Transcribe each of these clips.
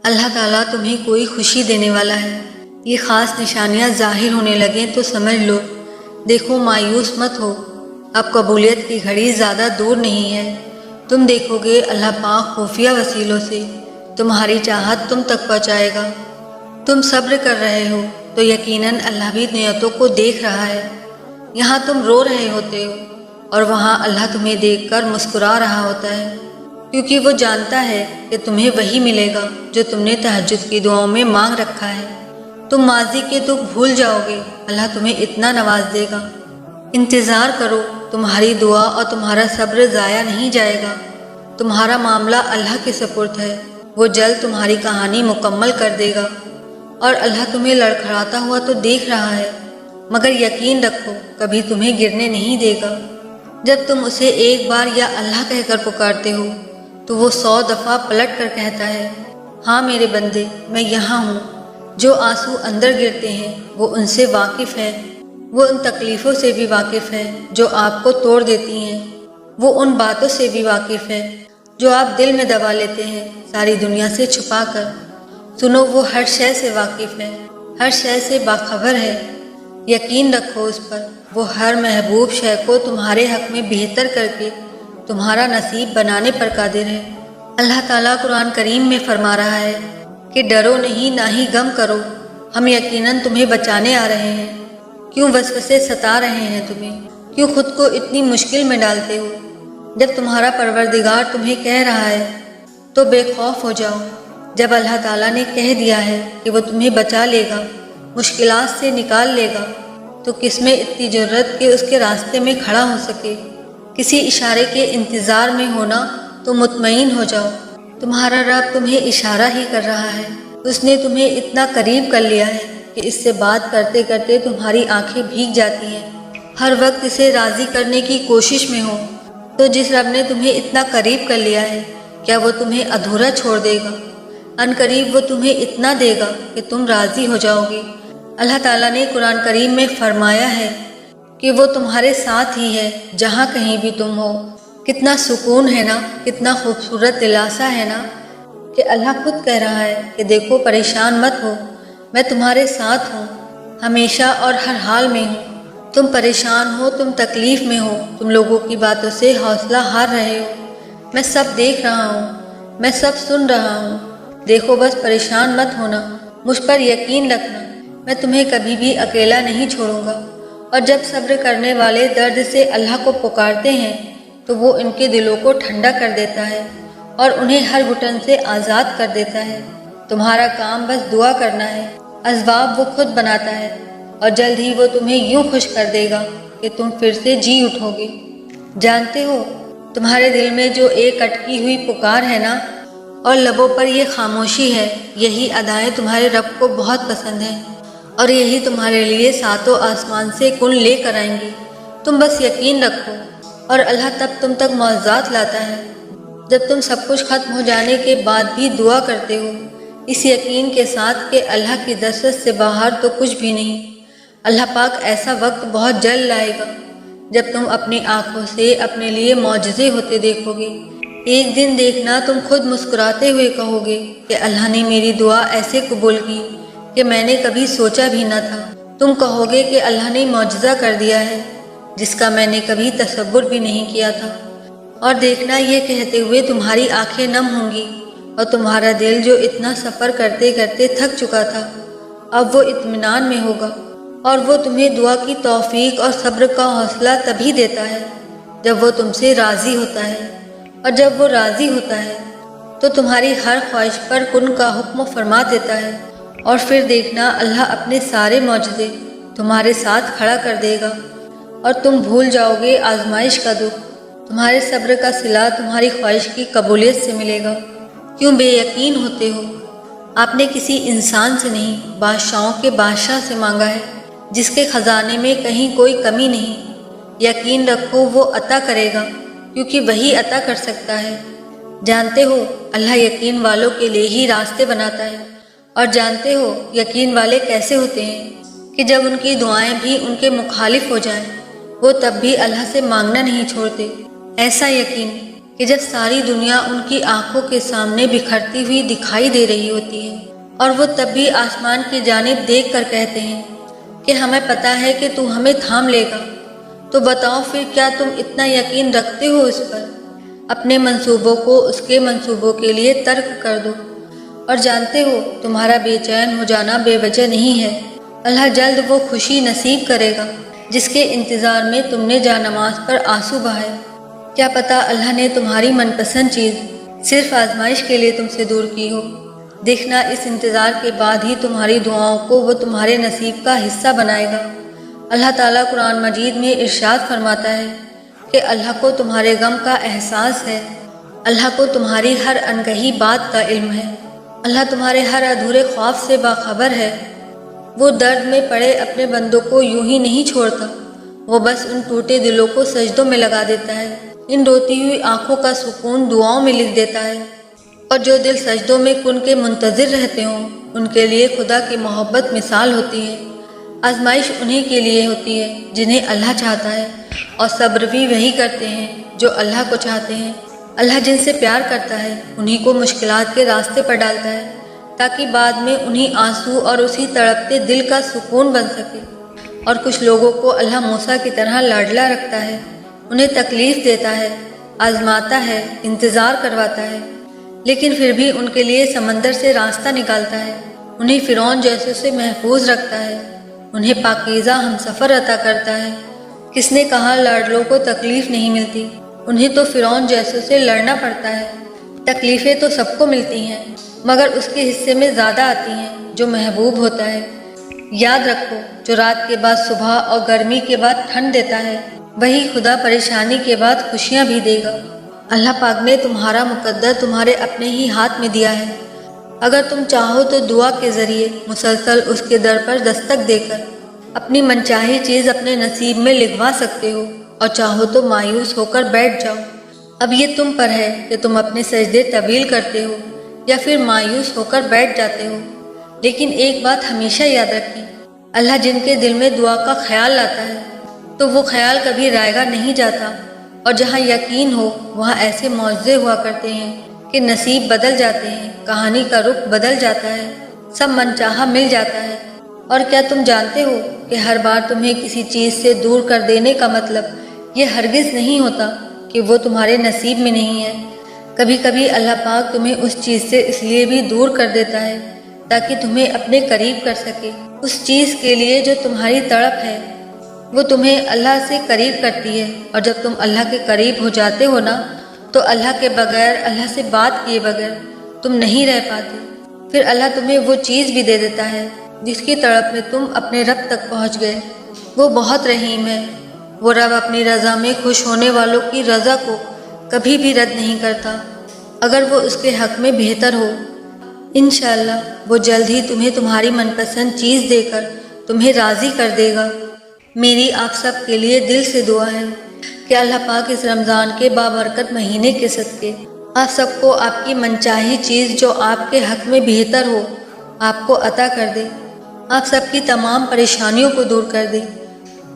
اللہ تعالیٰ تمہیں کوئی خوشی دینے والا ہے۔ یہ خاص نشانیاں ظاہر ہونے لگیں تو سمجھ لو۔ دیکھو مایوس مت ہو، اب قبولیت کی گھڑی زیادہ دور نہیں ہے۔ تم دیکھو گے اللہ پاک خفیہ وسیلوں سے تمہاری چاہت تم تک پہنچائے گا۔ تم صبر کر رہے ہو تو یقیناً اللہ بھی نیتوں کو دیکھ رہا ہے۔ یہاں تم رو رہے ہوتے ہو اور وہاں اللہ تمہیں دیکھ کر مسکرا رہا ہوتا ہے، کیونکہ وہ جانتا ہے کہ تمہیں وہی ملے گا جو تم نے تہجد کی دعاؤں میں مانگ رکھا ہے۔ تم ماضی کے دکھ بھول جاؤ گے، اللہ تمہیں اتنا نواز دے گا۔ انتظار کرو، تمہاری دعا اور تمہارا صبر ضائع نہیں جائے گا۔ تمہارا معاملہ اللہ کے سپرد ہے، وہ جلد تمہاری کہانی مکمل کر دے گا۔ اور اللہ تمہیں لڑکھڑاتا ہوا تو دیکھ رہا ہے، مگر یقین رکھو کبھی تمہیں گرنے نہیں دے گا۔ جب تم اسے ایک بار یا اللہ کہہ کر پکارتے ہو تو وہ 100 دفعہ پلٹ کر کہتا ہے، ہاں میرے بندے میں یہاں ہوں۔ جو آنسو اندر گرتے ہیں وہ ان سے واقف ہے، وہ ان تکلیفوں سے بھی واقف ہے جو آپ کو توڑ دیتی ہیں، وہ ان باتوں سے بھی واقف ہے جو آپ دل میں دبا لیتے ہیں ساری دنیا سے چھپا کر۔ سنو وہ ہر شے سے واقف ہے، ہر شے سے باخبر ہے، یقین رکھو اس پر۔ وہ ہر محبوب شے کو تمہارے حق میں بہتر کر کے تمہارا نصیب بنانے پر قادر ہے۔ اللہ تعالیٰ قرآن کریم میں فرما رہا ہے کہ ڈرو نہیں نہ ہی غم کرو، ہم یقیناً تمہیں بچانے آ رہے ہیں۔ کیوں وسوسے ستا رہے ہیں تمہیں؟ کیوں خود کو اتنی مشکل میں ڈالتے ہو؟ جب تمہارا پروردگار تمہیں کہہ رہا ہے تو بے خوف ہو جاؤ۔ جب اللہ تعالیٰ نے کہہ دیا ہے کہ وہ تمہیں بچا لے گا، مشکلات سے نکال لے گا، تو کس میں اتنی جرت کہ اس کے راستے میں کھڑا ہو سکے؟ کسی اشارے کے انتظار میں ہونا تو مطمئن ہو جاؤ، تمہارا رب تمہیں اشارہ ہی کر رہا ہے۔ اس نے تمہیں اتنا قریب کر لیا ہے کہ اس سے بات کرتے کرتے تمہاری آنکھیں بھیگ جاتی ہیں۔ ہر وقت اسے راضی کرنے کی کوشش میں ہو۔ تو جس رب نے تمہیں اتنا قریب کر لیا ہے، کیا وہ تمہیں ادھورا چھوڑ دے گا؟ ان قریب وہ تمہیں اتنا دے گا کہ تم راضی ہو جاؤ گے۔ اللہ تعالیٰ نے قرآن کریم میں فرمایا ہے کہ وہ تمہارے ساتھ ہی ہے جہاں کہیں بھی تم ہو۔ کتنا سکون ہے نا، کتنا خوبصورت دلاسا ہے نا کہ اللہ خود کہہ رہا ہے کہ دیکھو پریشان مت ہو، میں تمہارے ساتھ ہوں، ہمیشہ اور ہر حال میں ہوں۔ تم پریشان ہو، تم تکلیف میں ہو، تم لوگوں کی باتوں سے حوصلہ ہار رہے ہو، میں سب دیکھ رہا ہوں، میں سب سن رہا ہوں۔ دیکھو بس پریشان مت ہونا، مجھ پر یقین رکھنا، میں تمہیں کبھی بھی اکیلا نہیں چھوڑوں گا۔ اور جب صبر کرنے والے درد سے اللہ کو پکارتے ہیں تو وہ ان کے دلوں کو ٹھنڈا کر دیتا ہے اور انہیں ہر گھٹن سے آزاد کر دیتا ہے۔ تمہارا کام بس دعا کرنا ہے، اسباب وہ خود بناتا ہے، اور جلد ہی وہ تمہیں یوں خوش کر دے گا کہ تم پھر سے جی اٹھو گے۔ جانتے ہو تمہارے دل میں جو ایک اٹکی ہوئی پکار ہے نا، اور لبوں پر یہ خاموشی ہے، یہی ادائیں تمہارے رب کو بہت پسند ہیں، اور یہی تمہارے لیے ساتوں آسمان سے کن لے کر آئیں گی۔ تم بس یقین رکھو، اور اللہ تب تم تک معجزات لاتا ہے جب تم سب کچھ ختم ہو جانے کے بعد بھی دعا کرتے ہو، اس یقین کے ساتھ کہ اللہ کی دسترس سے باہر تو کچھ بھی نہیں۔ اللہ پاک ایسا وقت بہت جلد لائے گا جب تم اپنی آنکھوں سے اپنے لیے معجزے ہوتے دیکھو گے۔ ایک دن دیکھنا تم خود مسکراتے ہوئے کہو گے کہ اللہ نے میری دعا ایسے قبول کی کہ میں نے کبھی سوچا بھی نہ تھا۔ تم کہو گے کہ اللہ نے معجزہ کر دیا ہے جس کا میں نے کبھی تصور بھی نہیں کیا تھا۔ اور دیکھنا یہ کہتے ہوئے تمہاری آنکھیں نم ہوں گی، اور تمہارا دل جو اتنا سفر کرتے کرتے تھک چکا تھا اب وہ اطمینان میں ہوگا۔ اور وہ تمہیں دعا کی توفیق اور صبر کا حوصلہ تبھی دیتا ہے جب وہ تم سے راضی ہوتا ہے، اور جب وہ راضی ہوتا ہے تو تمہاری ہر خواہش پر کن کا حکم فرما دیتا ہے۔ اور پھر دیکھنا اللہ اپنے سارے معجزے تمہارے ساتھ کھڑا کر دے گا، اور تم بھول جاؤ گے آزمائش کا دکھ۔ تمہارے صبر کا صلہ تمہاری خواہش کی قبولیت سے ملے گا۔ کیوں بے یقین ہوتے ہو؟ آپ نے کسی انسان سے نہیں، بادشاہوں کے بادشاہ سے مانگا ہے جس کے خزانے میں کہیں کوئی کمی نہیں۔ یقین رکھو وہ عطا کرے گا، کیونکہ وہی عطا کر سکتا ہے۔ جانتے ہو اللہ یقین والوں کے لیے ہی راستے بناتا ہے۔ اور جانتے ہو یقین والے کیسے ہوتے ہیں کہ جب ان کی دعائیں بھی ان کے مخالف ہو جائیں وہ تب بھی اللہ سے مانگنا نہیں چھوڑتے۔ ایسا یقین کہ جب ساری دنیا ان کی آنکھوں کے سامنے بکھرتی ہوئی دکھائی دے رہی ہوتی ہے اور وہ تب بھی آسمان کی جانب دیکھ کر کہتے ہیں کہ ہمیں پتہ ہے کہ تو ہمیں تھام لے گا، تو بتاؤ پھر کیا تم اتنا یقین رکھتے ہو اس پر؟ اپنے منصوبوں کو اس کے منصوبوں کے لیے ترک کر دو اور جانتے ہو تمہارا بے چین ہو جانا بے وجہ نہیں ہے۔ اللہ جلد وہ خوشی نصیب کرے گا جس کے انتظار میں تم نے جانماز پر آنسو بہائے۔ کیا پتہ اللہ نے تمہاری من پسند چیز صرف آزمائش کے لیے تم سے دور کی ہو۔ دیکھنا اس انتظار کے بعد ہی تمہاری دعاؤں کو وہ تمہارے نصیب کا حصہ بنائے گا۔ اللہ تعالیٰ قرآن مجید میں ارشاد فرماتا ہے کہ اللہ کو تمہارے غم کا احساس ہے، اللہ کو تمہاری ہر انکہی بات کا علم ہے، اللہ تمہارے ہر ادھورے خوف سے باخبر ہے۔ وہ درد میں پڑے اپنے بندوں کو یوں ہی نہیں چھوڑتا، وہ بس ان ٹوٹے دلوں کو سجدوں میں لگا دیتا ہے، ان روتی ہوئی آنکھوں کا سکون دعاؤں میں لکھ دیتا ہے، اور جو دل سجدوں میں کن کے منتظر رہتے ہوں ان کے لیے خدا کی محبت مثال ہوتی ہے۔ آزمائش انہی کے لیے ہوتی ہے جنہیں اللہ چاہتا ہے، اور صبر بھی وہی کرتے ہیں جو اللہ کو چاہتے ہیں۔ اللہ جن سے پیار کرتا ہے انہی کو مشکلات کے راستے پر ڈالتا ہے تاکہ بعد میں انہی آنسو اور اسی تڑپتے دل کا سکون بن سکے۔ اور کچھ لوگوں کو اللہ موسیٰ کی طرح لاڈلا رکھتا ہے، انہیں تکلیف دیتا ہے، آزماتا ہے، انتظار کرواتا ہے، لیکن پھر بھی ان کے لیے سمندر سے راستہ نکالتا ہے، انہیں فرعون جیسے سے محفوظ رکھتا ہے، انہیں پاکیزہ ہم سفر عطا کرتا ہے۔ کس نے کہا لاڈلوں کو تکلیف نہیں ملتی؟ انہیں تو فرعون جیسے سے لڑنا پڑتا ہے۔ تکلیفیں تو سب کو ملتی ہیں مگر اس کے حصے میں زیادہ آتی ہیں جو محبوب ہوتا ہے۔ یاد رکھو جو رات کے بعد صبح اور گرمی کے بعد ٹھنڈ دیتا ہے وہی خدا پریشانی کے بعد خوشیاں بھی دے گا۔ اللہ پاک نے تمہارا مقدر تمہارے اپنے ہی ہاتھ میں دیا ہے۔ اگر تم چاہو تو دعا کے ذریعے مسلسل اس کے در پر دستک دے کر اپنی منچاہی چیز اپنے نصیب میں لکھوا سکتے ہو، اور چاہو تو مایوس ہو کر بیٹھ جاؤ۔ اب یہ تم پر ہے کہ تم اپنے سجدے طویل کرتے ہو یا پھر مایوس ہو کر بیٹھ جاتے ہو، لیکن ایک بات ہمیشہ یاد رکھیں، اللہ جن کے دل میں دعا کا خیال لاتا ہے تو وہ خیال کبھی رائگاں نہیں جاتا، اور جہاں یقین ہو وہاں ایسے معجزے ہوا کرتے ہیں کہ نصیب بدل جاتے ہیں، کہانی کا رخ بدل جاتا ہے، سب منچاہا مل جاتا ہے۔ اور کیا تم جانتے ہو کہ ہر بار تمہیں کسی چیز سے دور کر دینے کا مطلب یہ ہرگز نہیں ہوتا کہ وہ تمہارے نصیب میں نہیں ہے۔ کبھی کبھی اللہ پاک تمہیں اس چیز سے اس لیے بھی دور کر دیتا ہے تاکہ تمہیں اپنے قریب کر سکے۔ اس چیز کے لیے جو تمہاری تڑپ ہے وہ تمہیں اللہ سے قریب کرتی ہے، اور جب تم اللہ کے قریب ہو جاتے ہو نا تو اللہ کے بغیر، اللہ سے بات کیے بغیر تم نہیں رہ پاتے۔ پھر اللہ تمہیں وہ چیز بھی دے دیتا ہے جس کی تڑپ میں تم اپنے رب تک پہنچ گئے۔ وہ بہت رحیم ہے، وہ رب اپنی رضا میں خوش ہونے والوں کی رضا کو کبھی بھی رد نہیں کرتا اگر وہ اس کے حق میں بہتر ہو۔ انشاءاللہ وہ جلد ہی تمہیں تمہاری من پسند چیز دے کر تمہیں راضی کر دے گا۔ میری آپ سب کے لیے دل سے دعا ہے کہ اللہ پاک اس رمضان کے بابرکت مہینے کے صدقے آپ سب کو آپ کی منچاہی چیز جو آپ کے حق میں بہتر ہو آپ کو عطا کر دے، آپ سب کی تمام پریشانیوں کو دور کر دے،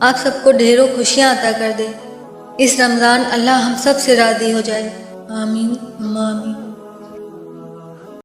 آپ سب کو ڈھیروں خوشیاں عطا کر دے۔ اس رمضان اللہ ہم سب سے راضی ہو جائے، آمین آمین۔